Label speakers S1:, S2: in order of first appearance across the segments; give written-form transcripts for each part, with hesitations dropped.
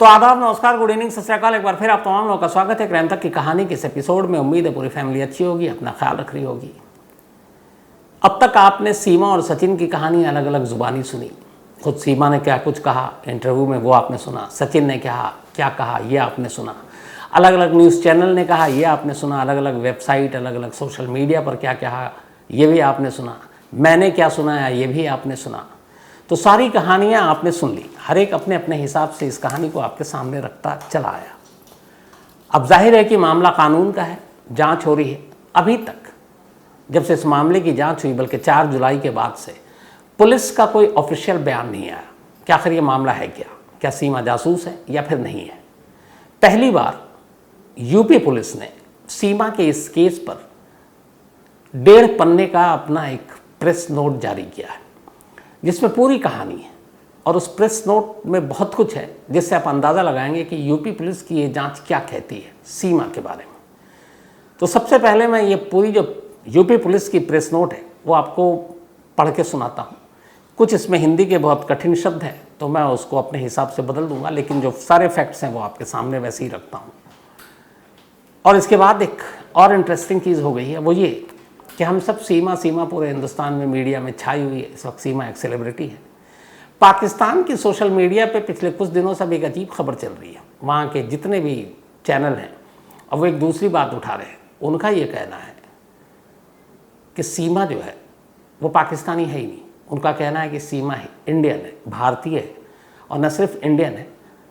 S1: तो आदाब, नमस्कार, गुड इवनिंग, सत श्री अकाल। एक बार फिर आप तमाम लोगों का स्वागत है क्राइम तक की कहानी के इस एपिसोड में। उम्मीद है पूरी फैमिली अच्छी होगी, अपना ख्याल रख रही होगी। अब तक आपने सीमा और सचिन की कहानी अलग अलग जुबानी सुनी। खुद सीमा ने क्या कुछ कहा इंटरव्यू में वो आपने सुना, सचिन ने क्या कहा ये आपने सुना, अलग अलग न्यूज़ चैनल ने कहा ये आपने सुना, अलग अलग वेबसाइट, अलग अलग सोशल मीडिया पर क्या कहा ये भी आपने सुना, मैंने क्या सुनाया ये भी आपने सुना। तो सारी कहानियाँ आपने सुन ली, हर एक अपने अपने हिसाब से इस कहानी को आपके सामने रखता चला आया। अब जाहिर है कि मामला कानून का है, जांच हो रही है। अभी तक जब से इस मामले की जांच हुई, बल्कि 4 जुलाई के बाद से पुलिस का कोई ऑफिशियल बयान नहीं आया कि आखिर ये मामला है क्या सीमा जासूस है या फिर नहीं है। पहली बार यूपी पुलिस ने सीमा के इस केस पर 1.5 पन्ने का अपना एक प्रेस नोट जारी किया है, जिसमें पूरी कहानी है। और उस प्रेस नोट में बहुत कुछ है जिससे आप अंदाज़ा लगाएंगे कि यूपी पुलिस की ये जांच क्या कहती है सीमा के बारे में। तो सबसे पहले मैं ये पूरी जो यूपी पुलिस की प्रेस नोट है वो आपको पढ़ के सुनाता हूँ। कुछ इसमें हिंदी के बहुत कठिन शब्द हैं तो मैं उसको अपने हिसाब से बदल दूंगा, लेकिन जो सारे फैक्ट्स हैं वो आपके सामने वैसे ही रखता हूँ। और इसके बाद एक और इंटरेस्टिंग चीज़ हो गई है, वो ये कि हम सब सीमा पूरे हिंदुस्तान में मीडिया में छाई हुई है। इस वक्त सीमा एक सेलिब्रिटी है। पाकिस्तान की सोशल मीडिया पे पिछले कुछ दिनों से एक अजीब खबर चल रही है। वहाँ के जितने भी चैनल हैं अब वो एक दूसरी बात उठा रहे हैं। उनका ये कहना है कि सीमा जो है वो पाकिस्तानी है ही नहीं। उनका कहना है कि सीमा है इंडियन है, भारतीय है, और न सिर्फ इंडियन है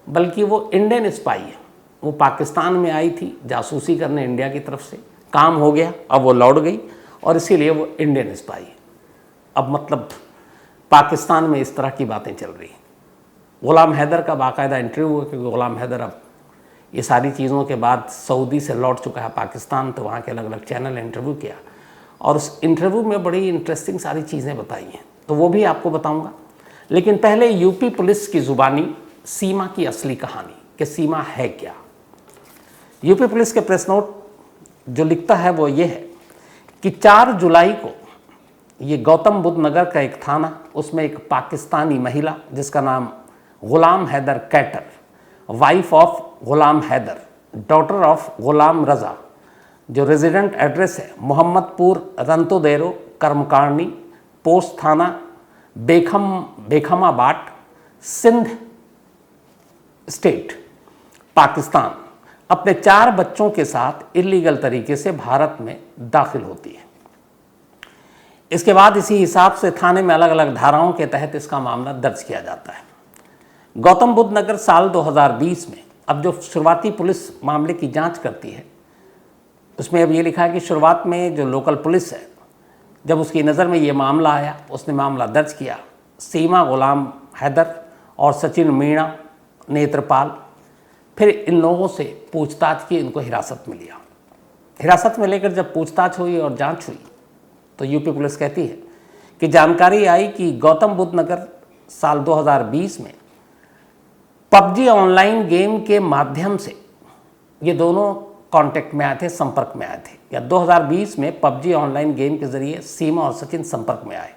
S1: बल्कि वो इंडियन स्पाई है। वो पाकिस्तान में आई थी जासूसी करने इंडिया की तरफ से, काम हो गया, अब वो लौट गई और इसीलिए वो इंडियन स्पाई है। अब मतलब पाकिस्तान में इस तरह की बातें चल रही हैं। गुलाम हैदर का बाकायदा इंटरव्यू हुआ, क्योंकि गुलाम हैदर अब ये सारी चीज़ों के बाद सऊदी से लौट चुका है पाकिस्तान, तो वहाँ के अलग अलग चैनल ने इंटरव्यू किया और उस इंटरव्यू में बड़ी इंटरेस्टिंग सारी चीज़ें बताई हैं, तो वो भी आपको बताऊँगा। लेकिन पहले यूपी पुलिस की ज़ुबानी सीमा की असली कहानी कि सीमा है क्या। यूपी पुलिस के प्रेस नोट जो लिखता है वो ये है कि 4 जुलाई को ये गौतम बुद्ध नगर का एक थाना, उसमें एक पाकिस्तानी महिला जिसका नाम गुलाम हैदर कैटर, wife of Ghulam Haider, daughter of Ghulam Raza, जो रेजिडेंट एड्रेस है मोहम्मदपुर रंतोदेरो कर्मकांडी, पोस्ट थाना बेखमाबाद, सिंध स्टेट, पाकिस्तान, अपने 4 बच्चों के साथ इलीगल तरीके से भारत में दाखिल होती है। इसके बाद इसी हिसाब से थाने में अलग अलग धाराओं के तहत इसका मामला दर्ज किया जाता है। गौतम बुद्ध नगर साल 2020 में अब जो शुरुआती पुलिस मामले की जांच करती है उसमें अब ये लिखा है कि शुरुआत में जो लोकल पुलिस है, जब उसकी नज़र में ये मामला आया उसने मामला दर्ज किया। सीमा, गुलाम हैदर और सचिन मीणा, नेत्रपाल, फिर इन लोगों से पूछताछ की, इनको हिरासत में लिया। हिरासत में लेकर जब पूछताछ हुई और जांच हुई तो यूपी पुलिस कहती है कि जानकारी आई कि गौतम बुद्ध नगर साल 2020 में पबजी ऑनलाइन गेम के माध्यम से ये दोनों कांटेक्ट में आए थे, संपर्क में आए थे, या 2020 में पबजी ऑनलाइन गेम के ज़रिए सीमा और सचिन संपर्क में आए।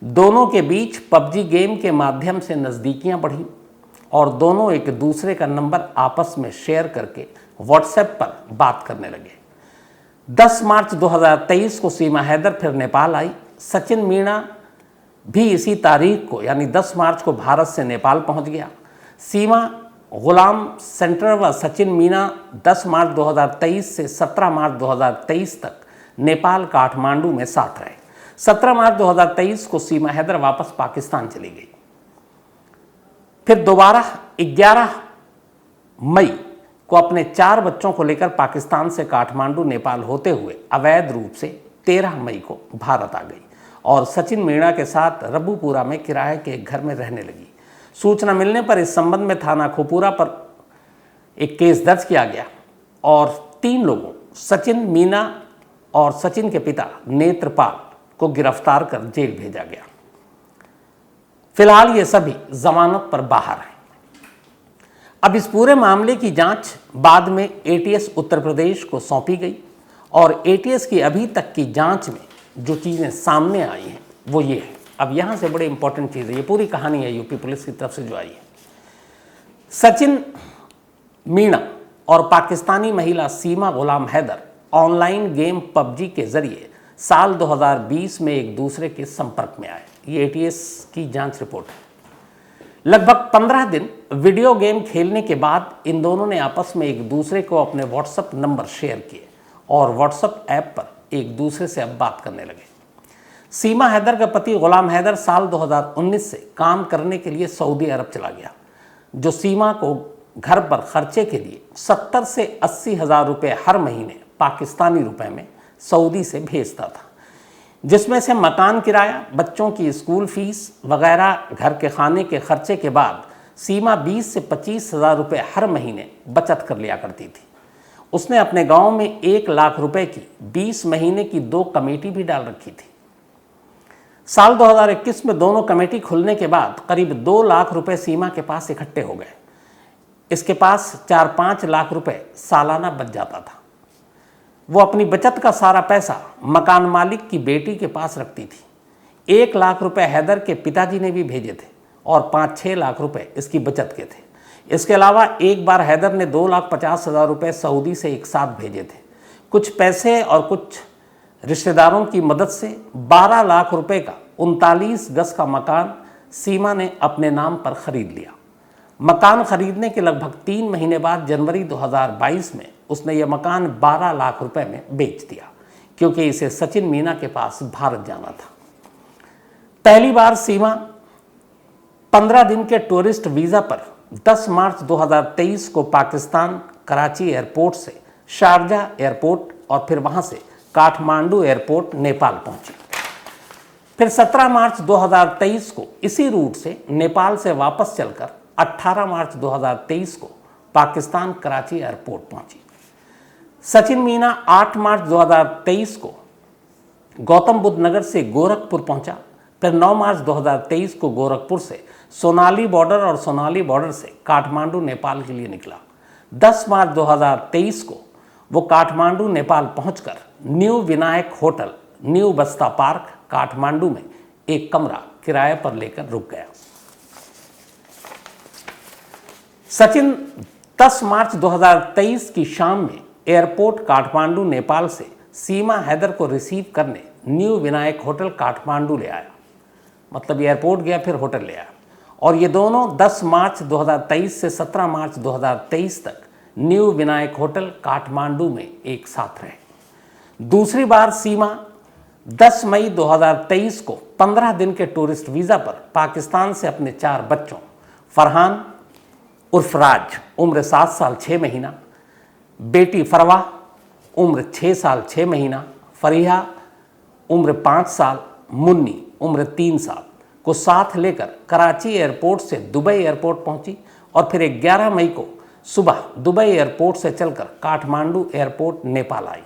S1: दोनों के बीच पबजी गेम के माध्यम से नज़दीकियाँ बढ़ी और दोनों एक दूसरे का नंबर आपस में शेयर करके व्हाट्सएप पर बात करने लगे। 10 मार्च 2023 को सीमा हैदर फिर नेपाल आई। सचिन मीणा भी इसी तारीख को यानी 10 मार्च को भारत से नेपाल पहुंच गया। सीमा, गुलाम सेंटर व सचिन मीणा 10 मार्च 2023 से 17 मार्च 2023 तक नेपाल काठमांडू में साथ रहे। 17 मार्च 2023 को सीमा हैदर वापस पाकिस्तान चली गई। फिर दोबारा 11 मई को अपने 4 बच्चों को लेकर पाकिस्तान से काठमांडू नेपाल होते हुए अवैध रूप से 13 मई को भारत आ गई और सचिन मीणा के साथ रबूपुरा में किराए के एक घर में रहने लगी। सूचना मिलने पर इस संबंध में थाना खोपुरा पर एक केस दर्ज किया गया और 3 लोगों सचिन, मीणा और सचिन के पिता नेत्रपाल को गिरफ्तार कर जेल भेजा गया। फिलहाल ये सभी जमानत पर बाहर हैं। अब इस पूरे मामले की जांच बाद में एटीएस उत्तर प्रदेश को सौंपी गई और एटीएस की अभी तक की जांच में जो चीज़ें सामने आई हैं वो ये है। अब यहाँ से बड़ी इंपॉर्टेंट चीज़ है, ये पूरी कहानी है यूपी पुलिस की तरफ से जो आई है। सचिन मीना और पाकिस्तानी महिला सीमा गुलाम हैदर ऑनलाइन गेम पबजी के जरिए साल 2020 में एक दूसरे के संपर्क में आए। ये एटीएस की जांच रिपोर्ट है। लगभग 15 दिन वीडियो गेम खेलने के बाद इन दोनों ने आपस में एक दूसरे को अपने व्हाट्सएप नंबर शेयर किए और व्हाट्सएप ऐप पर एक दूसरे से अब बात करने लगे। सीमा हैदर का पति गुलाम हैदर साल 2019 से काम करने के लिए सऊदी अरब चला गया, जो सीमा को घर पर खर्चे के लिए 70 से 80 हज़ार रुपये हर महीने पाकिस्तानी रुपए में सऊदी से भेजता था, जिसमें से मकान किराया, बच्चों की स्कूल फीस वगैरह घर के खाने के खर्चे के बाद सीमा 20 से 25 हज़ार रुपये हर महीने बचत कर लिया करती थी। उसने अपने गांव में 1 लाख रुपए की 20 महीने की 2 कमेटी भी डाल रखी थी। साल 2021 में दोनों कमेटी खुलने के बाद करीब 2 लाख रुपए सीमा के पास इकट्ठे हो गए। इसके पास 4-5 लाख रुपए सालाना बच जाता था। वो अपनी बचत का सारा पैसा मकान मालिक की बेटी के पास रखती थी। 1 लाख रुपए हैदर के पिताजी ने भी भेजे थे और 5-6 लाख रुपए इसकी बचत के थे। इसके अलावा एक बार हैदर ने 2,50,000 रुपए सऊदी से एक साथ भेजे थे। कुछ पैसे और कुछ रिश्तेदारों की मदद से 12 लाख रुपए का 39 गज का मकान सीमा ने अपने नाम पर खरीद लिया। मकान खरीदने के लगभग 3 महीने बाद जनवरी 2022 में उसने यह मकान 12 लाख रुपए में बेच दिया, क्योंकि इसे सचिन मीना के पास भारत जाना था। पहली बार सीमा 15 दिन के टूरिस्ट वीज़ा पर 10 मार्च 2023 को पाकिस्तान कराची एयरपोर्ट से शारजा एयरपोर्ट और फिर वहां से काठमांडू एयरपोर्ट नेपाल पहुंची। फिर 17 मार्च 2023 को इसी रूट से नेपाल से वापस चलकर 18 मार्च 2023 को पाकिस्तान कराची एयरपोर्ट पहुंची। सचिन मीना 8 मार्च 2023 को गौतम बुद्ध नगर से गोरखपुर पहुंचा। फिर 9 मार्च 2023 को गोरखपुर से सोनाली बॉर्डर और सोनाली बॉर्डर से काठमांडू नेपाल के लिए निकला। 10 मार्च 2023 को वो काठमांडू नेपाल पहुंचकर न्यू विनायक होटल, न्यू बस्ता पार्क काठमांडू में एक कमरा किराए पर लेकर रुक गया। सचिन 10 मार्च 2023 की शाम में एयरपोर्ट काठमांडू नेपाल से सीमा हैदर को रिसीव करने न्यू विनायक होटल काठमांडू ले आया। मतलब एयरपोर्ट गया फिर होटल ले आया, और ये दोनों 10 मार्च 2023 से 17 मार्च 2023 तक न्यू विनायक होटल काठमांडू में एक साथ रहे। दूसरी बार सीमा 10 मई 2023 को 15 दिन के टूरिस्ट वीज़ा पर पाकिस्तान से अपने 4 बच्चों फरहान उर्फ राज उम्र 7 साल 6 महीना, बेटी फरवा उम्र 6 साल 6 महीना, फरीहा उम्र 5 साल, मुन्नी उम्र 3 साल को साथ लेकर कराची एयरपोर्ट से दुबई एयरपोर्ट पहुंची और फिर 11 मई को सुबह दुबई एयरपोर्ट से चलकर काठमांडू एयरपोर्ट नेपाल आई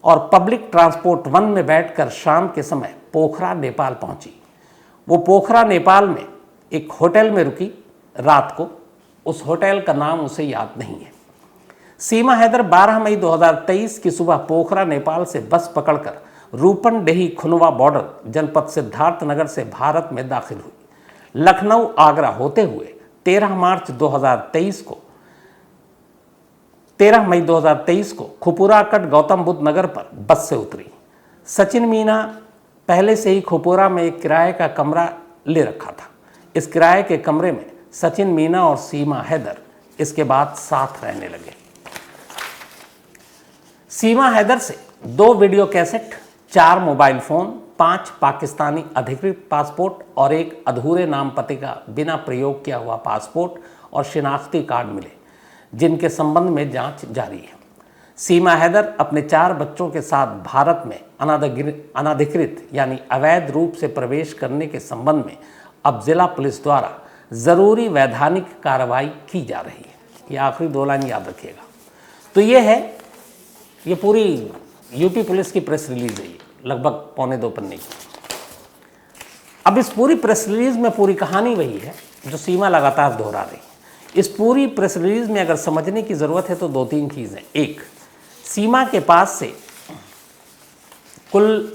S1: और पब्लिक ट्रांसपोर्ट 1 में बैठकर शाम के समय पोखरा नेपाल पहुंची। वो पोखरा नेपाल में एक होटल में रुकी रात को। उस होटल का नाम उसे याद नहीं है। सीमा हैदर 12 मई 2023 की सुबह पोखरा नेपाल से बस पकड़कर रूपनडेही खुनवा बॉर्डर जनपद सिद्धार्थ नगर से भारत में दाखिल हुई। लखनऊ आगरा होते हुए 13 मई 2023 को खुपुराकट गौतम बुद्ध नगर पर बस से उतरी। सचिन मीना पहले से ही खुपुरा में एक किराए का कमरा ले रखा था। इस किराए के कमरे में सचिन मीना और सीमा हैदर इसके बाद साथ रहने लगे। सीमा हैदर से 2 video cassette, 4 mobile phone, 5 Pakistani अधिकृत पासपोर्ट और एक अधूरे नाम पते का बिना प्रयोग किया हुआ पासपोर्ट और शिनाख्ती कार्ड मिले, जिनके संबंध में जांच जारी है। सीमा हैदर अपने 4 बच्चों के साथ भारत में अनाधिकृत यानी अवैध रूप से प्रवेश करने के संबंध में अब जिला पुलिस द्वारा ज़रूरी वैधानिक कार्रवाई की जा रही है। ये आखिरी 2 लाइन याद रखिएगा। तो ये पूरी यूपी पुलिस की प्रेस रिलीज है, लगभग पौने 2 पन्ने की। अब इस पूरी प्रेस रिलीज में पूरी कहानी वही है जो सीमा लगातार दोहरा रही है। इस पूरी प्रेस रिलीज में अगर समझने की ज़रूरत है तो 2-3 चीज़ें। एक, सीमा के पास से कुल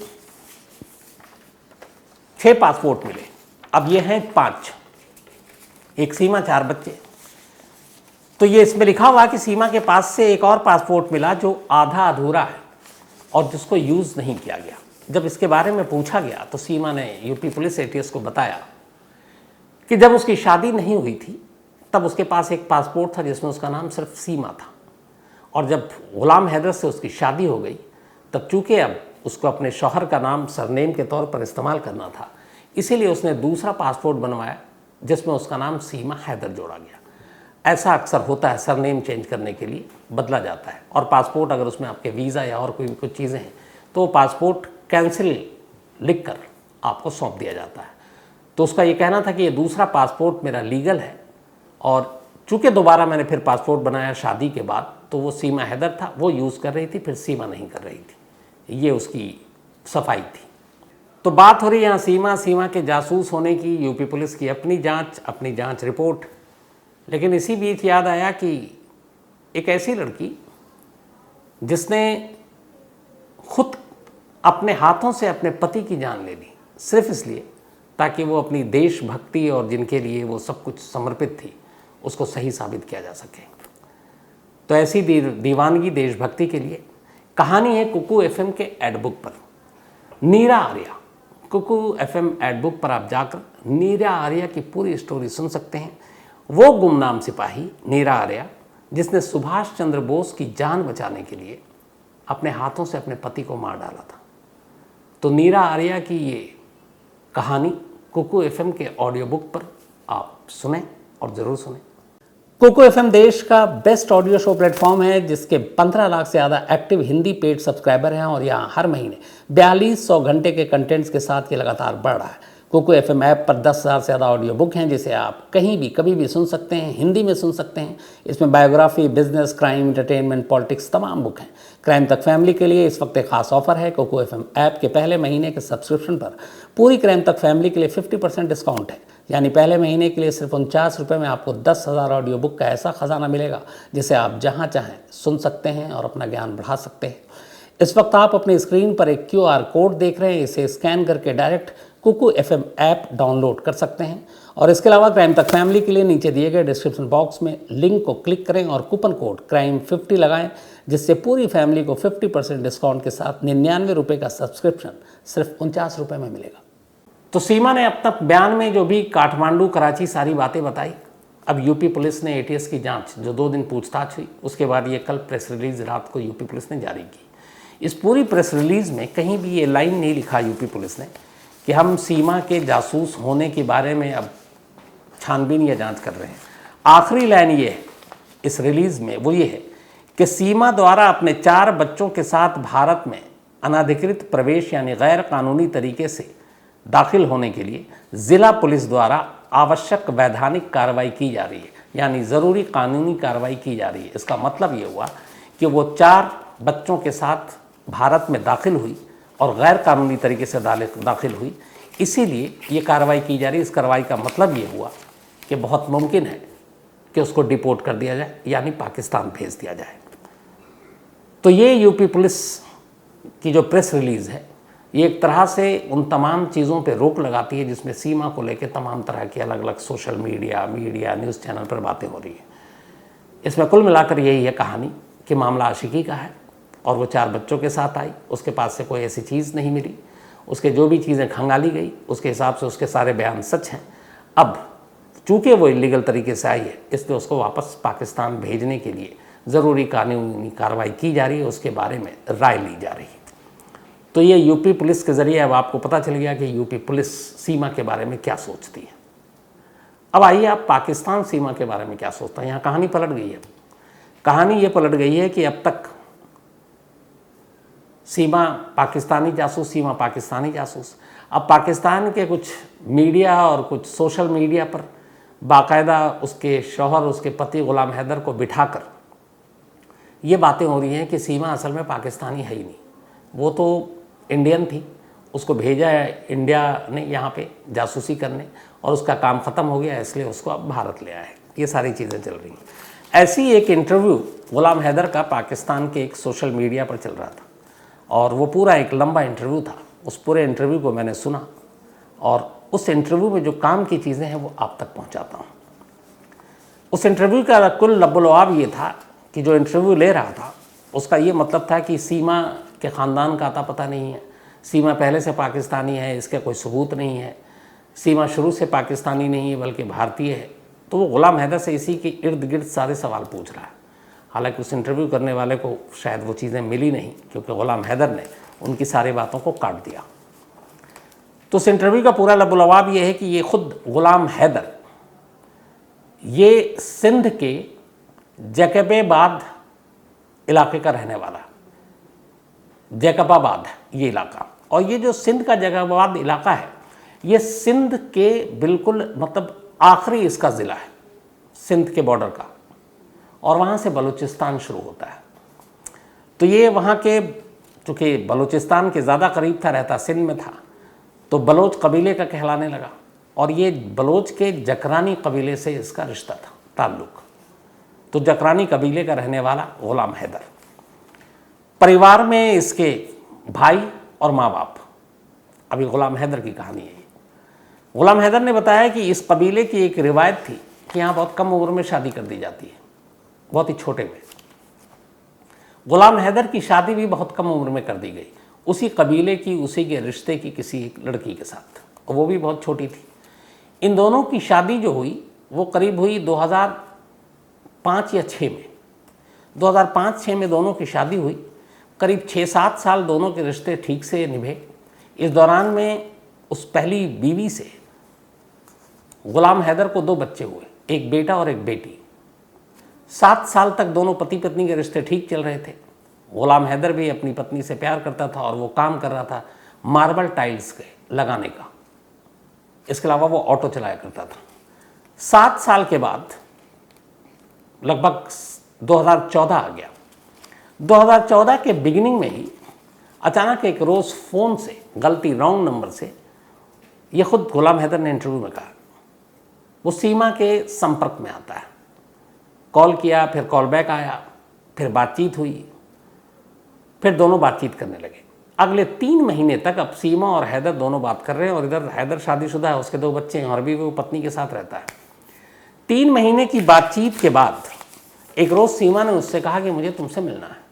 S1: 6 पासपोर्ट मिले, अब ये हैं 5। एक सीमा 4 बच्चे। तो तो ये इसमें लिखा हुआ कि सीमा के पास से एक और पासपोर्ट मिला जो आधा अधूरा है और जिसको यूज़ नहीं किया गया। जब इसके बारे में पूछा गया तो सीमा ने यूपी पुलिस एटीएस को बताया कि जब उसकी शादी नहीं हुई थी तब उसके पास एक पासपोर्ट था जिसमें उसका नाम सिर्फ सीमा था, और जब गुलाम हैदर से उसकी शादी हो गई तब चूँकि अब उसको अपने शौहर का नाम सरनेम के तौर पर इस्तेमाल करना था, इसीलिए उसने दूसरा पासपोर्ट बनवाया जिसमें उसका नाम सीमा हैदर जोड़ा गया। ऐसा अक्सर होता है, सरनेम चेंज करने के लिए बदला जाता है, और पासपोर्ट अगर उसमें आपके वीज़ा या और कोई भी कुछ चीज़ें हैं तो पासपोर्ट कैंसिल लिख कर आपको सौंप दिया जाता है। तो उसका ये कहना था कि ये दूसरा पासपोर्ट मेरा लीगल है, और चूँकि दोबारा मैंने फिर पासपोर्ट बनाया शादी के बाद तो वो सीमा हैदर था, वो यूज़ कर रही थी, फिर सीमा नहीं कर रही थी। ये उसकी सफाई थी। तो बात हो रही है यहाँ सीमा के जासूस होने की, यूपी पुलिस की अपनी जांच रिपोर्ट। लेकिन इसी बीच याद आया कि एक ऐसी लड़की जिसने खुद अपने हाथों से अपने पति की जान ले ली सिर्फ इसलिए ताकि वो अपनी देशभक्ति और जिनके लिए वो सब कुछ समर्पित थी उसको सही साबित किया जा सके। तो ऐसी दीवानगी देशभक्ति के लिए कहानी है कुकू एफएम के एडबुक पर। नीरा आर्या, कुकू एफएम एडबुक पर आप जाकर नीरा आर्या की पूरी स्टोरी सुन सकते हैं। वो गुमनाम सिपाही नीरा आर्या जिसने सुभाष चंद्र बोस की जान बचाने के लिए अपने हाथों से अपने पति को मार डाला था। तो नीरा आर्या की ये कहानी कुकू एफएम के ऑडियो बुक पर आप सुने और ज़रूर सुने। कुकू एफएम देश का बेस्ट ऑडियो शो प्लेटफॉर्म है जिसके 15 लाख से ज़्यादा एक्टिव हिंदी पेड सब्सक्राइबर हैं, और यहाँ हर महीने 4200 घंटे के कंटेंट्स के साथ ये लगातार बढ़ रहा है। कुकू एफएम ऐप पर 10,000 से ज़्यादा ऑडियो बुक हैं जिसे आप कहीं भी कभी भी सुन सकते हैं, हिंदी में सुन सकते हैं। इसमें biography, business, crime, entertainment, politics तमाम बुक हैं। क्राइम तक फैमिली के लिए इस वक्त एक खास ऑफर है। कुकू एफएम ऐप के पहले महीने के सब्सक्रिप्शन पर पूरी क्राइम तक फैमिली के लिए 50% डिस्काउंट है। यानी पहले महीने के लिए सिर्फ 49 रुपये में आपको 10,000 ऑडियो बुक का ऐसा खजाना मिलेगा जिसे आप जहाँ चाहें सुन सकते हैं और अपना ज्ञान बढ़ा सकते हैं। इस वक्त आप अपनी स्क्रीन पर एक QR कोड देख रहे हैं, इसे स्कैन करके direct Kuku FM app download कर सकते हैं। और इसके अलावा क्राइम तक फैमिली के लिए नीचे दिए गए डिस्क्रिप्शन बॉक्स में लिंक को क्लिक करें और कूपन कोड CRIME50 लगाएं, जिससे पूरी फैमिली को 50% डिस्काउंट के साथ 99 रुपये का सब्सक्रिप्शन सिर्फ 49 रुपये में मिलेगा। तो सीमा ने अब तक बयान में जो भी काठमांडू, कराची सारी बातें बताई, अब यूपी पुलिस ने एटीएस की जांच जो 2 दिन पूछताछ हुई उसके बाद ये कल प्रेस रिलीज रात को यूपी पुलिस ने जारी की। इस पूरी प्रेस रिलीज में कहीं भी ये लाइन नहीं लिखा यूपी पुलिस ने कि हम सीमा के जासूस होने के बारे में अब छानबीन या जांच कर रहे हैं। आखिरी लाइन ये है इस रिलीज में, वो ये है कि सीमा द्वारा अपने 4 बच्चों के साथ भारत में अनाधिकृत प्रवेश यानी गैर कानूनी तरीके से दाखिल होने के लिए ज़िला पुलिस द्वारा आवश्यक वैधानिक कार्रवाई की जा रही है, यानी ज़रूरी कानूनी कार्रवाई की जा रही है। इसका मतलब ये हुआ कि वो 4 बच्चों के साथ भारत में दाखिल हुई और गैर कानूनी तरीके से दाखिल हुई, इसीलिए ये कार्रवाई की जा रही है। इस कार्रवाई का मतलब ये हुआ कि बहुत मुमकिन है कि उसको डिपोर्ट कर दिया जाए, यानी पाकिस्तान भेज दिया जाए। तो ये यूपी पुलिस की जो प्रेस रिलीज़ है ये एक तरह से उन तमाम चीज़ों पे रोक लगाती है जिसमें सीमा को लेकर तमाम तरह की अलग अलग सोशल मीडिया, न्यूज़ चैनल पर बातें हो रही हैं। इसमें कुल मिलाकर यही है कहानी कि मामला आशिकी का है और वो 4 बच्चों के साथ आई, उसके पास से कोई ऐसी चीज़ नहीं मिली, उसके जो भी चीज़ें खंगाली गई उसके हिसाब से उसके सारे बयान सच हैं। अब चूँकि वो इलीगल तरीके से आई है इसलिए उसको वापस पाकिस्तान भेजने के लिए ज़रूरी कानूनी कार्रवाई की जा रही है, उसके बारे में राय ली जा रही है। तो ये यूपी पुलिस के ज़रिए अब आपको पता चल गया कि यूपी पुलिस सीमा के बारे में क्या सोचती है। अब आइए आप पाकिस्तान सीमा के बारे में क्या सोचता है। यहाँ कहानी पलट गई है। कहानी ये पलट गई है कि अब तक सीमा पाकिस्तानी जासूस, सीमा पाकिस्तानी जासूस। अब पाकिस्तान के कुछ मीडिया और कुछ सोशल मीडिया पर बाकायदा उसके शौहर, उसके पति गुलाम हैदर को बिठाकर ये बातें हो रही हैं कि सीमा असल में पाकिस्तानी है ही नहीं, वो तो इंडियन थी, उसको भेजा है इंडिया ने यहाँ पे जासूसी करने और उसका काम ख़त्म हो गया इसलिए उसको अब भारत ले आया है। ये सारी चीज़ें चल रही हैं। ऐसी एक इंटरव्यू गुलाम हैदर का पाकिस्तान के एक सोशल मीडिया पर चल रहा था और वो पूरा एक लंबा इंटरव्यू था। उस पूरे इंटरव्यू को मैंने सुना और उस इंटरव्यू में जो काम की चीज़ें हैं वो आप तक पहुंचाता हूं। उस इंटरव्यू का कुल लबोलवाब ये था कि जो इंटरव्यू ले रहा था उसका ये मतलब था कि सीमा के ख़ानदान का अता पता नहीं है, सीमा पहले से पाकिस्तानी है, इसका कोई सबूत नहीं है, सीमा शुरू से पाकिस्तानी नहीं है बल्कि भारतीय है। तो वो ग़ुलाम हैदर से इसी के इर्द गिर्द सारे सवाल पूछ रहा है। हालांकि उस इंटरव्यू करने वाले को शायद वो चीज़ें मिली नहीं, क्योंकि ग़ुलाम हैदर ने उनकी सारी बातों को काट दिया। तो उस इंटरव्यू का पूरा लबोलवाब ये है कि ये खुद ग़ुलाम हैदर ये सिंध के जैकबाबाद इलाके का रहने वाला, जैकबाबाद ये इलाका, और ये जो सिंध का जैकबाबाद इलाका है ये सिंध के बिल्कुल मतलब आखिरी इसका ज़िला है सिंध के बॉर्डर का, और वहाँ से बलूचिस्तान शुरू होता है। तो ये वहाँ के, चूँकि बलूचिस्तान के ज़्यादा करीब था, रहता सिंध में था, तो बलोच कबीले का कहलाने लगा, और ये बलोच के जकरानी कबीले से इसका रिश्ता था, ताल्लुक़। तो जकरानी कबीले का रहने वाला ग़ुलाम हैदर। परिवार में इसके भाई और माँ बाप। अभी ग़ुलाम हैदर की कहानी है। ग़ुलाम हैदर ने बताया कि इस कबीले की एक रिवायत थी कि यहाँ बहुत कम उम्र में शादी कर दी जाती है, बहुत ही छोटे में। ग़ुलाम हैदर की शादी भी बहुत कम उम्र में कर दी गई, उसी कबीले की, उसी के रिश्ते की किसी एक लड़की के साथ, और वो भी बहुत छोटी थी। इन दोनों की शादी जो हुई वो करीब हुई 2005 या 6 में। 2005-6 में दोनों की शादी हुई। करीब 6-7 साल दोनों के रिश्ते ठीक से निभे। इस दौरान में उस पहली बीवी से ग़ुलाम हैदर को 2 बच्चे हुए, एक बेटा और एक बेटी। 7 साल तक दोनों पति पत्नी के रिश्ते ठीक चल रहे थे। ग़ुलाम हैदर भी अपनी पत्नी से प्यार करता था और वो काम कर रहा था मार्बल टाइल्स के लगाने का। इसके अलावा वो ऑटो चलाया करता था। 7 साल के बाद लगभग 2014 आ गया। 2014 के बिगिनिंग में ही अचानक एक रोज़ फ़ोन से, गलती रॉन्ग नंबर से, ये खुद ग़ुलाम हैदर ने इंटरव्यू में कहा, वो सीमा के संपर्क में आता है। कॉल किया, फिर कॉल बैक आया, फिर बातचीत हुई, फिर दोनों बातचीत करने लगे। अगले 3 महीने तक अब सीमा और हैदर दोनों बात कर रहे हैं, और इधर हैदर शादीशुदा है, उसके 2 बच्चे हैं और भी वो पत्नी के साथ रहता है। 3 महीने की बातचीत के बाद एक रोज़ सीमा ने उससे कहा कि मुझे तुमसे मिलना है।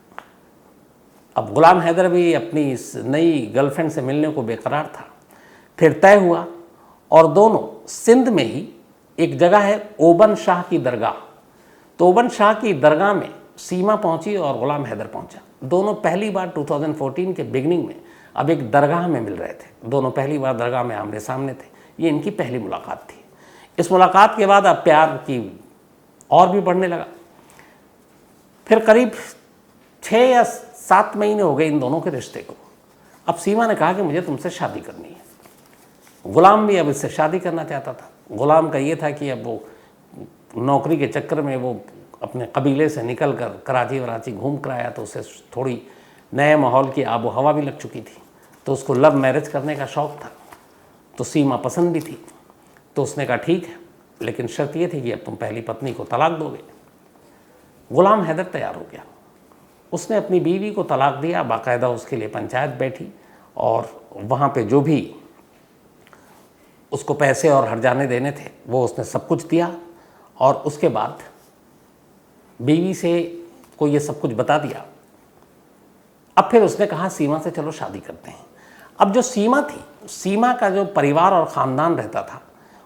S1: अब ग़ुलाम हैदर भी अपनी इस नई गर्लफ्रेंड से मिलने को बेकरार था। फिर तय हुआ, और दोनों सिंध में ही एक जगह है ओबन शाह की दरगाह, तो ओबन शाह की दरगाह में सीमा पहुंची और ग़ुलाम हैदर पहुंचा। दोनों पहली बार 2014 के बिगनिंग में अब एक दरगाह में मिल रहे थे। दोनों पहली बार दरगाह में आमने सामने थे। ये इनकी पहली मुलाकात थी। इस मुलाकात के बाद अब प्यार की और भी बढ़ने लगा। फिर करीब 6 या 7 महीने हो गए इन दोनों के रिश्ते को। अब सीमा ने कहा कि मुझे तुमसे शादी करनी है। ग़ुलाम भी अब इससे शादी करना चाहता था। ग़ुलाम का ये था कि अब वो नौकरी के चक्कर में वो अपने कबीले से निकल कर कराची वराची घूम कर आया, तो उसे थोड़ी नए माहौल की आबो हवा भी लग चुकी थी, तो उसको लव मैरिज करने का शौक़ था। तो सीमा पसंद भी थी, तो उसने कहा ठीक है, लेकिन शर्त ये थी कि अब तुम पहली पत्नी को तलाक दोगे। ग़ुलाम हैदर तैयार हो गया। उसने अपनी बीवी को तलाक दिया। बाकायदा उसके लिए पंचायत बैठी, और वहाँ पे जो भी उसको पैसे और हर्जाने देने थे वो उसने सब कुछ दिया, और उसके बाद बीवी से को ये सब कुछ बता दिया। अब फिर उसने कहा सीमा से चलो शादी करते हैं। अब जो सीमा थी, सीमा का जो परिवार और ख़ानदान रहता था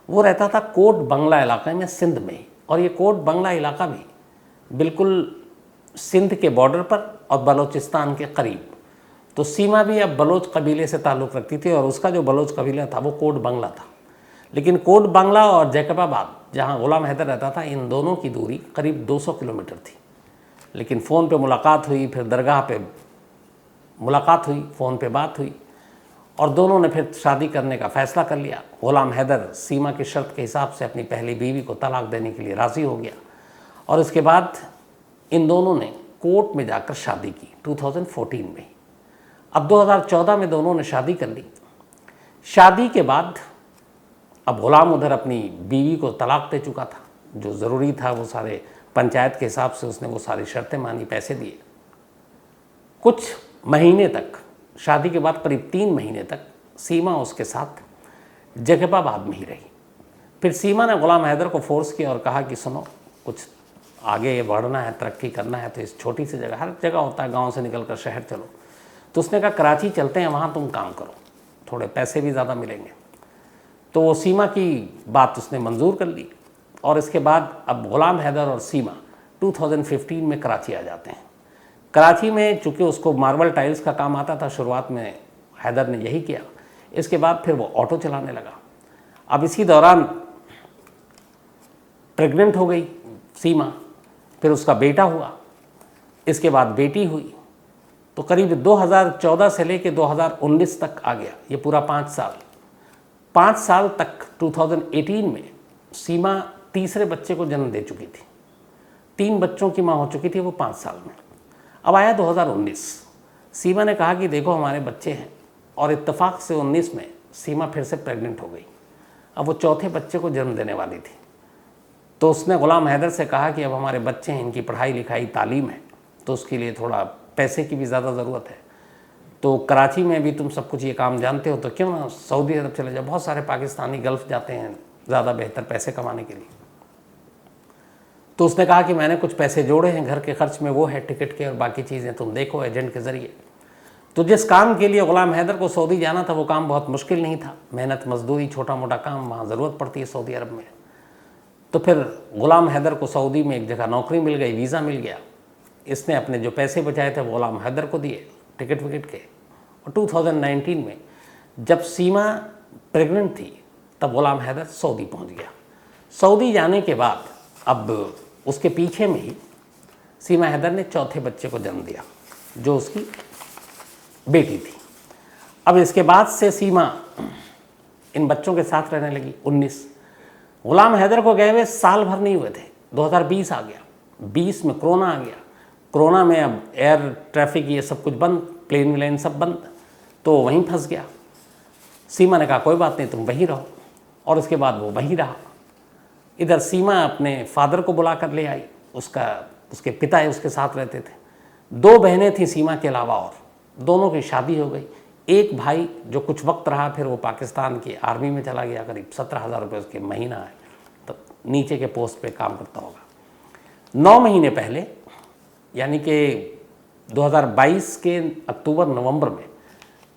S1: वो रहता था कोट बंगला इलाके में, सिंध में। और ये कोट बंगला इलाका भी बिल्कुल सिंध के बॉर्डर पर और बलूचिस्तान के करीब। तो सीमा भी अब बलोच कबीले से ताल्लुक़ रखती थी, और उसका जो बलोच कबीला था वो कोट बंगला था। लेकिन कोट बंगला और जैकबाबाद, जहाँ ग़ुलाम हैदर रहता था, इन दोनों की दूरी करीब 200 किलोमीटर थी। लेकिन फ़ोन पे मुलाकात हुई, फिर दरगाह पे मुलाकात हुई, फ़ोन पे बात हुई, और दोनों ने फिर शादी करने का फ़ैसला कर लिया। ग़ुलाम हैदर सीमा की शर्त के हिसाब से अपनी पहली बीवी को तलाक देने के लिए राज़ी हो गया, और उसके बाद इन दोनों ने कोर्ट में जाकर शादी की 2014 में। अब 2014 में दोनों ने शादी कर ली। शादी के बाद अब ग़ुलाम उधर अपनी बीवी को तलाक दे चुका था, जो ज़रूरी था वो सारे पंचायत के हिसाब से उसने वो सारी शर्तें मानी, पैसे दिए। कुछ महीने तक, शादी के बाद करीब 3 महीने तक सीमा उसके साथ जैकबाबाद में ही रही। फिर सीमा ने ग़ुलाम हैदर को फोर्स किया और कहा कि सुनो, कुछ आगे बढ़ना है, तरक्की करना है तो इस छोटी सी जगह, हर जगह होता है गांव से निकलकर शहर चलो, तो उसने कहा कराची चलते हैं, वहाँ तुम काम करो, थोड़े पैसे भी ज़्यादा मिलेंगे। तो वो सीमा की बात उसने मंजूर कर ली और इसके बाद अब गुलाम हैदर और सीमा 2015 में कराची आ जाते हैं। कराची में चूँकि उसको मार्बल टाइल्स का काम आता था, शुरुआत में हैदर ने यही किया, इसके बाद फिर वो ऑटो चलाने लगा। अब इसी दौरान प्रेग्नेंट हो गई सीमा, फिर उसका बेटा हुआ, इसके बाद बेटी हुई, तो करीब 2014 से लेकर 2019 तक आ गया, ये पूरा 5 साल तक 2018 में सीमा तीसरे बच्चे को जन्म दे चुकी थी। 3 बच्चों की माँ हो चुकी थी वो 5 साल में। अब आया 2019, सीमा ने कहा कि देखो हमारे बच्चे हैं, और इत्तेफाक से 19 में सीमा फिर से प्रेग्नेंट हो गई। अब वो चौथे बच्चे को जन्म देने वाली थी, तो उसने गुलाम हैदर से कहा कि अब हमारे बच्चे हैं, इनकी पढ़ाई लिखाई तालीम है, तो उसके लिए थोड़ा पैसे की भी ज़्यादा ज़रूरत है, तो कराची में भी तुम सब कुछ ये काम जानते हो, तो क्यों ना सऊदी अरब चले जाओ। बहुत सारे पाकिस्तानी गल्फ़ जाते हैं ज़्यादा बेहतर पैसे कमाने के लिए। तो उसने कहा कि मैंने कुछ पैसे जोड़े हैं, घर के खर्च में वो है, टिकट के और बाकी चीज़ें तुम देखो एजेंट के ज़रिए। तो जिस काम के लिए गुलाम हैदर को सऊदी जाना था वो काम बहुत मुश्किल नहीं था, मेहनत मजदूरी छोटा मोटा काम, वहाँ ज़रूरत पड़ती है सऊदी अरब में। तो फिर गुलाम हैदर को सऊदी में एक जगह नौकरी मिल गई, वीज़ा मिल गया। इसने अपने जो पैसे बचाए थे वो गुलाम हैदर को दिए टिकट विकेट के। और 2019 में जब सीमा प्रेग्नेंट थी तब गुलाम हैदर सऊदी पहुंच गया। सऊदी जाने के बाद अब उसके पीछे में ही सीमा हैदर ने चौथे बच्चे को जन्म दिया जो उसकी बेटी थी। अब इसके बाद से सीमा इन बच्चों के साथ रहने लगी। 19 गुलाम हैदर को गए हुए साल भर नहीं हुए थे, 2020 आ गया, 20 में कोरोना आ गया। कोरोना में अब एयर ट्रैफिक ये सब कुछ बंद, प्लेन व्लेन सब बंद, तो वहीं फंस गया। सीमा ने कहा कोई बात नहीं, तुम वहीं रहो, और उसके बाद वो वहीं रहा। इधर सीमा अपने फादर को बुला कर ले आई, उसके पिता है उसके साथ रहते थे। 2 बहनें थीं सीमा के अलावा, और दोनों की शादी हो गई। एक भाई जो कुछ वक्त रहा, फिर वो पाकिस्तान की आर्मी में चला गया, करीब 17,000 रुपये उसके महीना है, तो नीचे के पोस्ट पे काम करता होगा। 9 महीने पहले यानी कि 2022 के अक्टूबर नवंबर में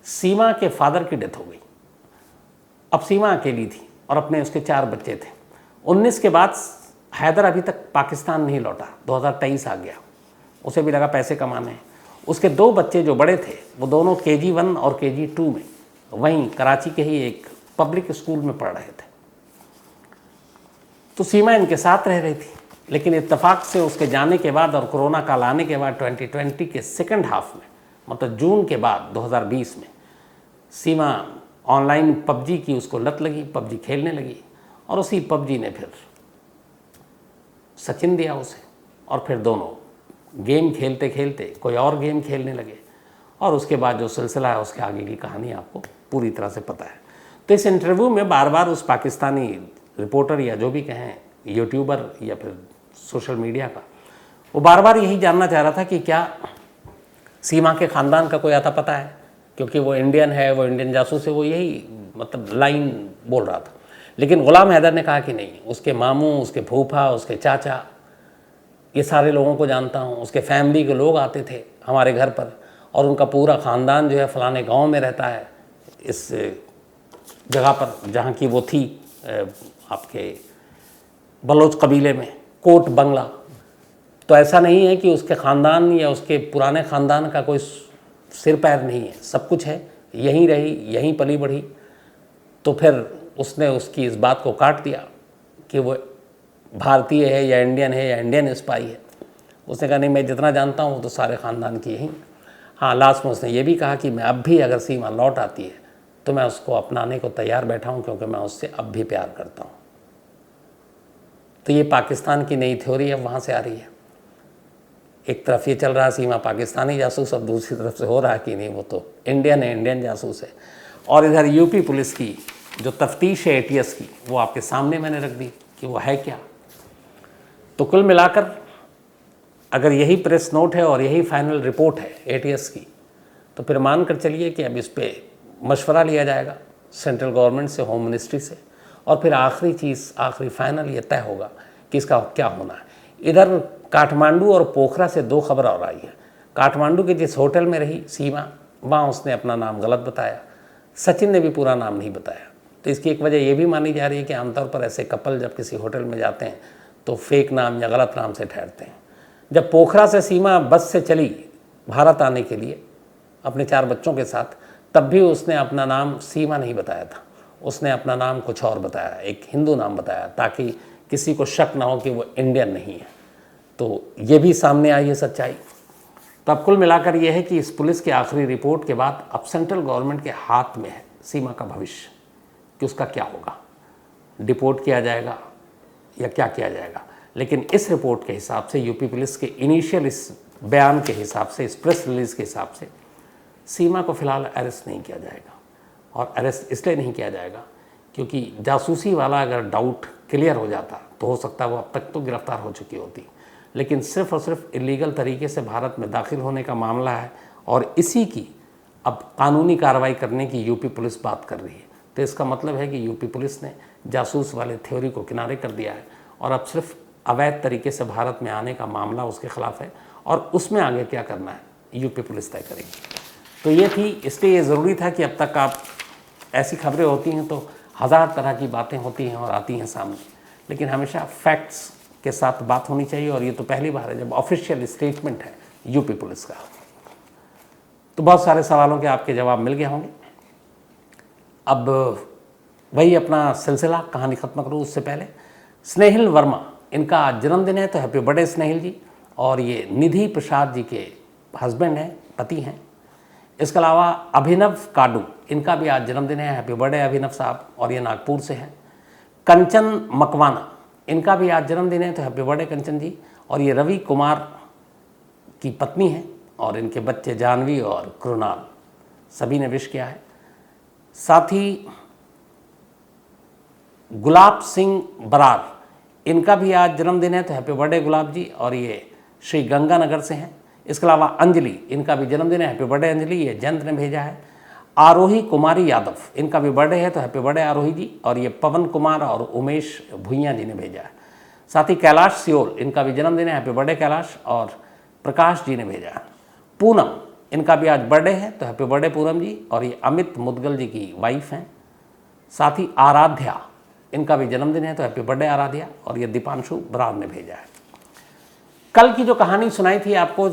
S1: सीमा के फादर की डेथ हो गई। अब सीमा अकेली थी और अपने उसके 4 बच्चे थे। 19 के बाद हैदर अभी तक पाकिस्तान नहीं लौटा, 2023 आ गया, उसे भी लगा पैसे कमाने हैं। उसके 2 बच्चे जो बड़े थे वो दोनों KG1 और KG2 में वहीं कराची के ही एक पब्लिक स्कूल में पढ़ रहे थे। तो सीमा इनके साथ रह रही थी, लेकिन इत्तेफाक से उसके जाने के बाद और कोरोना काल आने के बाद 2020 के सेकंड हाफ में, मतलब जून के बाद 2020 में, सीमा ऑनलाइन PUBG की उसको लत लगी, PUBG खेलने लगी, और उसी PUBG ने फिर सचिन दिया उसे, और फिर दोनों गेम खेलते खेलते कोई और गेम खेलने लगे, और उसके बाद जो सिलसिला है उसके आगे की कहानी आपको पूरी तरह से पता है। तो इस इंटरव्यू में बार बार उस पाकिस्तानी रिपोर्टर या जो भी कहें यूट्यूबर या फिर सोशल मीडिया का, वो बार बार यही जानना चाह रहा था कि क्या सीमा के ख़ानदान का कोई आता पता है, क्योंकि वो इंडियन है, वो इंडियन जासूस है, वो यही मतलब लाइन बोल रहा था। लेकिन गुलाम हैदर ने कहा कि नहीं, उसके मामू, उसके फूफा, उसके चाचा, ये सारे लोगों को जानता हूँ, उसके फैमिली के लोग आते थे हमारे घर पर, और उनका पूरा ख़ानदान जो है फ़लाने गांव में रहता है, इस जगह पर जहाँ की वो थी आपके बलोच कबीले में, कोट बंगला। तो ऐसा नहीं है कि उसके ख़ानदान या उसके पुराने ख़ानदान का कोई सिर पैर नहीं है, सब कुछ है, यहीं रही, यहीं पली बढ़ी। तो फिर उसने उसकी इस बात को काट दिया कि वो भारतीय है या इंडियन स्पाई है। उसने कहा नहीं, मैं जितना जानता हूँ तो सारे ख़ानदान की यहीं। हाँ, लास्ट में उसने ये भी कहा कि मैं अब भी अगर सीमा लौट आती है तो मैं उसको अपनाने को तैयार बैठा हूँ, क्योंकि मैं उससे अब भी प्यार करता हूँ। तो ये पाकिस्तान की नई थ्योरी अब वहाँ से आ रही है। एक तरफ ये चल रहा है सीमा पाकिस्तानी जासूस, अब दूसरी तरफ से हो रहा है कि नहीं, वो तो इंडियन है, इंडियन जासूस है। और इधर यूपी पुलिस की जो तफ्तीश है ATS की, वो आपके सामने मैंने रख दी कि वो है क्या। तो कुल मिलाकर अगर यही प्रेस नोट है और यही फाइनल रिपोर्ट है ATS की, तो फिर मान कर चलिए कि अब इस पर मशवरा लिया जाएगा सेंट्रल गवर्नमेंट से, होम मिनिस्ट्री से, और फिर आखिरी चीज़, आखिरी फाइनल ये तय होगा कि इसका क्या होना है। इधर काठमांडू और पोखरा से 2 खबर और आई है। काठमांडू के जिस होटल में रही सीमा, वहाँ उसने अपना नाम गलत बताया। सचिन ने भी पूरा नाम नहीं बताया। तो इसकी एक वजह ये भी मानी जा रही है कि आमतौर पर ऐसे कपल जब किसी होटल में जाते हैं तो फेक नाम या गलत नाम से ठहरते हैं। जब पोखरा से सीमा बस से चली भारत आने के लिए अपने 4 बच्चों के साथ, तब भी उसने अपना नाम सीमा नहीं बताया था। उसने अपना नाम कुछ और बताया, एक हिंदू नाम बताया, ताकि किसी को शक ना हो कि वो इंडियन नहीं है। तो ये भी सामने आई है सच्चाई। तो अब कुल मिलाकर यह है कि इस पुलिस की आखिरी रिपोर्ट के बाद अब सेंट्रल गवर्नमेंट के हाथ में है सीमा का भविष्य, कि उसका क्या होगा, डिपोर्ट किया जाएगा या क्या किया जाएगा। लेकिन इस रिपोर्ट के हिसाब से, यूपी पुलिस के इनिशियल इस बयान के हिसाब से, इस प्रेस रिलीज़ के हिसाब से, सीमा को फ़िलहाल अरेस्ट नहीं किया जाएगा। और अरेस्ट इसलिए नहीं किया जाएगा क्योंकि जासूसी वाला अगर डाउट क्लियर हो जाता तो हो सकता है वो अब तक तो गिरफ्तार हो चुकी होती। लेकिन सिर्फ़ और सिर्फ इलीगल तरीके से भारत में दाखिल होने का मामला है और इसी की अब कानूनी कार्रवाई करने की यूपी पुलिस बात कर रही है। तो इसका मतलब है कि यूपी पुलिस ने जासूस वाले थ्योरी को किनारे कर दिया है और अब सिर्फ अवैध तरीके से भारत में आने का मामला उसके खिलाफ है और उसमें आगे क्या करना है यूपी पुलिस तय करेगी। तो ये थी, इसलिए ये ज़रूरी था कि अब तक आप ऐसी खबरें होती हैं तो 1000 तरह की बातें होती हैं और आती हैं सामने, लेकिन हमेशा फैक्ट्स के साथ बात होनी चाहिए। और ये तो पहली बार है जब ऑफिशियल स्टेटमेंट है यूपी पुलिस का। तो बहुत सारे सवालों के आपके जवाब मिल गए होंगे। अब वही अपना सिलसिला कहानी ख़त्म करूँ उससे पहले, स्नेहिल वर्मा, इनका आज जन्मदिन है, तो हैप्पी बर्थडे स्नेहिल जी। और ये निधि प्रसाद जी के हस्बैंड हैं, पति हैं। इसके अलावा अभिनव काडू, इनका भी आज जन्मदिन है, हैप्पी बर्थडे अभिनव साहब, और ये नागपुर से हैं। कंचन मकवाना, इनका भी आज जन्मदिन है, तो हैप्पी बर्थडे कंचन जी। और ये रवि कुमार की पत्नी हैं और इनके बच्चे जानवी और कृणाल, सभी ने विश किया है। साथ ही गुलाब सिंह बरार, इनका भी आज जन्मदिन है, तो हैप्पी बर्थडे गुलाब जी, और ये श्री गंगानगर से हैं। इसके अलावा अंजलि, इनका भी जन्मदिन है, हैप्पी बर्थडे अंजलि, ये जयंत ने भेजा है। आरोही कुमारी यादव, इनका भी बर्थडे है, तो हैप्पी बर्थडे आरोही जी, और ये पवन कुमार और उमेश भुइयाँ जी ने भेजा है। साथ ही कैलाश सियोल, इनका भी जन्मदिन है, हैप्पी बर्थडे कैलाश, और प्रकाश जी ने भेजा है। पूनम, इनका भी आज बर्थडे है, तो हैप्पी बर्थडे पूनम जी, और ये अमित मुदगल जी की वाइफ हैं। साथ ही आराध्या, इनका भी जन्मदिन है, तो हैप्पी बर्थडे आराध्या, और ये दीपांशु बरार ने भेजा है। कल की जो कहानी सुनाई थी आपको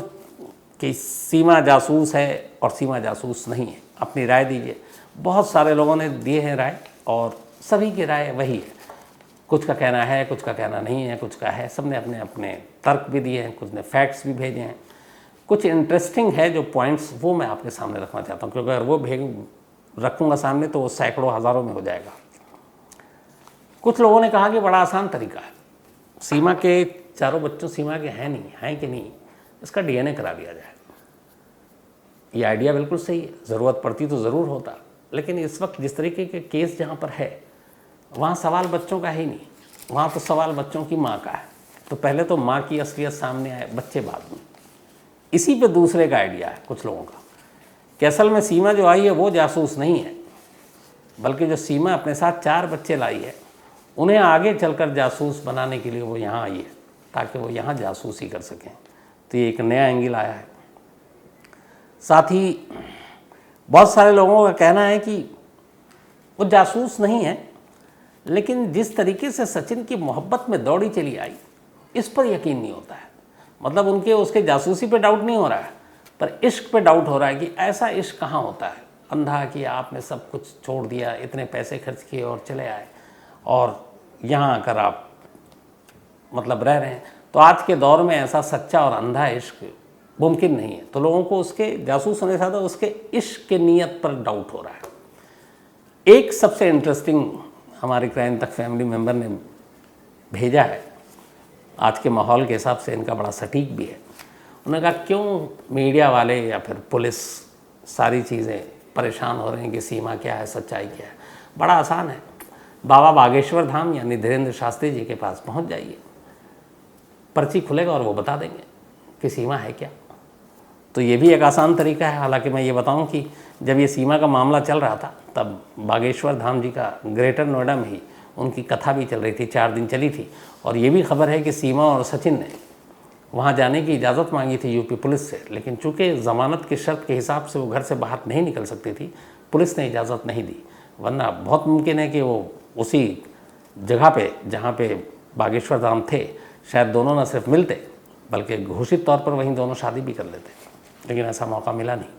S1: कि सीमा जासूस है और सीमा जासूस नहीं है, अपनी राय दीजिए। बहुत सारे लोगों ने दिए हैं राय और सभी की राय वही है, कुछ का कहना है, कुछ का कहना नहीं है, कुछ का है। सब ने अपने अपने तर्क भी दिए हैं, कुछ ने फैक्ट्स भी भेजे हैं। कुछ इंटरेस्टिंग है जो पॉइंट्स, वो मैं आपके सामने रखना चाहता हूँ, क्योंकि अगर वो रखूँगा सामने तो वो सैकड़ों हज़ारों में हो जाएगा। कुछ लोगों ने कहा कि बड़ा आसान तरीका है, सीमा के चारों बच्चों सीमा के हैं नहीं, हैं कि नहीं, इसका डीएनए करा दिया जाए। ये आइडिया बिल्कुल सही है, ज़रूरत पड़ती तो ज़रूर होता, लेकिन इस वक्त जिस तरीके के केस जहाँ पर है वहाँ सवाल बच्चों का ही नहीं, वहाँ तो सवाल बच्चों की माँ का है। तो पहले तो माँ की असलियत सामने आए, बच्चे बाद में। इसी पे दूसरे का आइडिया है कुछ लोगों का कि असल में सीमा जो आई है वो जासूस नहीं है, बल्कि जो सीमा अपने साथ 4 बच्चे लाई है उन्हें आगे चलकर जासूस बनाने के लिए वो यहाँ आई है, ताकि वो यहाँ जासूसी कर सकें। तो ये एक नया एंगल आया है। साथ ही बहुत सारे लोगों का कहना है कि वो जासूस नहीं है, लेकिन जिस तरीके से सचिन की मोहब्बत में दौड़ी चली आई, इस पर यकीन नहीं होता है। मतलब उनके उसके जासूसी पे डाउट नहीं हो रहा है, पर इश्क पे डाउट हो रहा है कि ऐसा इश्क कहाँ होता है, अंधा कि आपने सब कुछ छोड़ दिया, इतने पैसे खर्च किए और चले आए, और यहाँ आकर आप मतलब रह रहे हैं। तो आज के दौर में ऐसा सच्चा और अंधा इश्क मुमकिन नहीं है। तो लोगों को उसके जासूस होने से ज़्यादा उसके इश्क के नीयत पर डाउट हो रहा है। एक सबसे इंटरेस्टिंग हमारे क्राइम तक फैमिली मेम्बर ने भेजा है, आज के माहौल के हिसाब से इनका बड़ा सटीक भी है। उन्होंने कहा क्यों मीडिया वाले या फिर पुलिस सारी चीज़ें परेशान हो रहे हैं कि सीमा क्या है, सच्चाई क्या है। बड़ा आसान है, बाबा बागेश्वर धाम यानी धीरेन्द्र शास्त्री जी के पास पहुंच जाइए, पर्ची खुलेगा और वो बता देंगे कि सीमा है क्या। तो ये भी एक आसान तरीका है। हालांकि मैं ये बताऊं कि जब ये सीमा का मामला चल रहा था तब बागेश्वर धाम जी का ग्रेटर नोएडा में ही उनकी कथा भी चल रही थी, 4 दिन चली थी। और ये भी खबर है कि सीमा और सचिन ने वहाँ जाने की इजाज़त मांगी थी यूपी पुलिस से, लेकिन चूँकि ज़मानत की शर्त के हिसाब से वो घर से बाहर नहीं निकल सकती थी, पुलिस ने इजाज़त नहीं दी। वरना बहुत मुमकिन है कि वो उसी जगह पे जहाँ पे बागेश्वर धाम थे, शायद दोनों न सिर्फ मिलते बल्कि घोषित तौर पर वहीं दोनों शादी भी कर लेते, लेकिन ऐसा मौका मिला नहीं।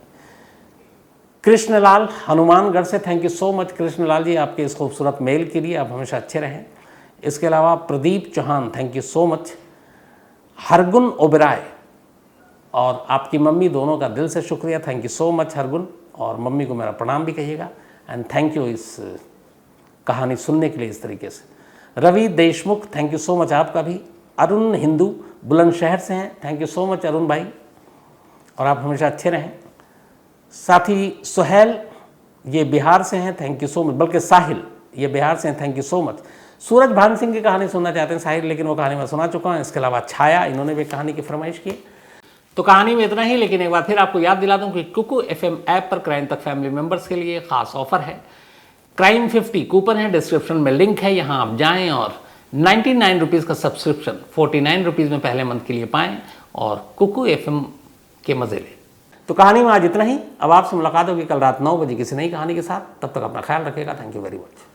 S1: कृष्णलाल हनुमानगढ़ से, thank you so much Krishnalal ji आपके इस खूबसूरत मेल के लिए, आप हमेशा अच्छे रहें। इसके अलावा Pradeep Chauhan, thank you so much. Hargun Oberoi और आपकी मम्मी दोनों का दिल से शुक्रिया, thank you so much Hargun, और मम्मी को मेरा प्रणाम भी कहिएगा एंड थैंक यू इस कहानी सुनने के लिए इस तरीके से। Ravi Deshmukh, thank you so much आपका भी। अरुण हिंदू बुलंदशहर से हैं, thank you so much Arun भाई, और आप हमेशा अच्छे रहें। साथी सुहेल, ये बिहार से हैं, थैंक यू सो मच, बल्कि साहिल ये बिहार से हैं, थैंक यू सो मच। सूरज भान सिंह की कहानी सुनना चाहते हैं साहिल, लेकिन वो कहानी मैं सुना चुका हूँ। इसके अलावा छाया, इन्होंने भी कहानी की फरमाइश की। तो कहानी में इतना ही, लेकिन एक बार फिर आपको याद दिला दूं कि कुकू FM ऐप पर क्राइम तक फैमिली मेंबर्स के लिए खास ऑफर है। क्राइम 50 कूपन है, डिस्क्रिप्शन में लिंक है, यहाँ आप जाएं और 99 रुपीज़ का सब्सक्रिप्शन 49 रुपीज़ में पहले मंथ के लिए पाएं और कुकू FM के मज़े लें। तो कहानी में आज इतना ही। अब आपसे मुलाकात होगी कल रात 9 बजे किसी नई कहानी के साथ। तब तक अपना ख्याल रखिएगा। Thank you very much.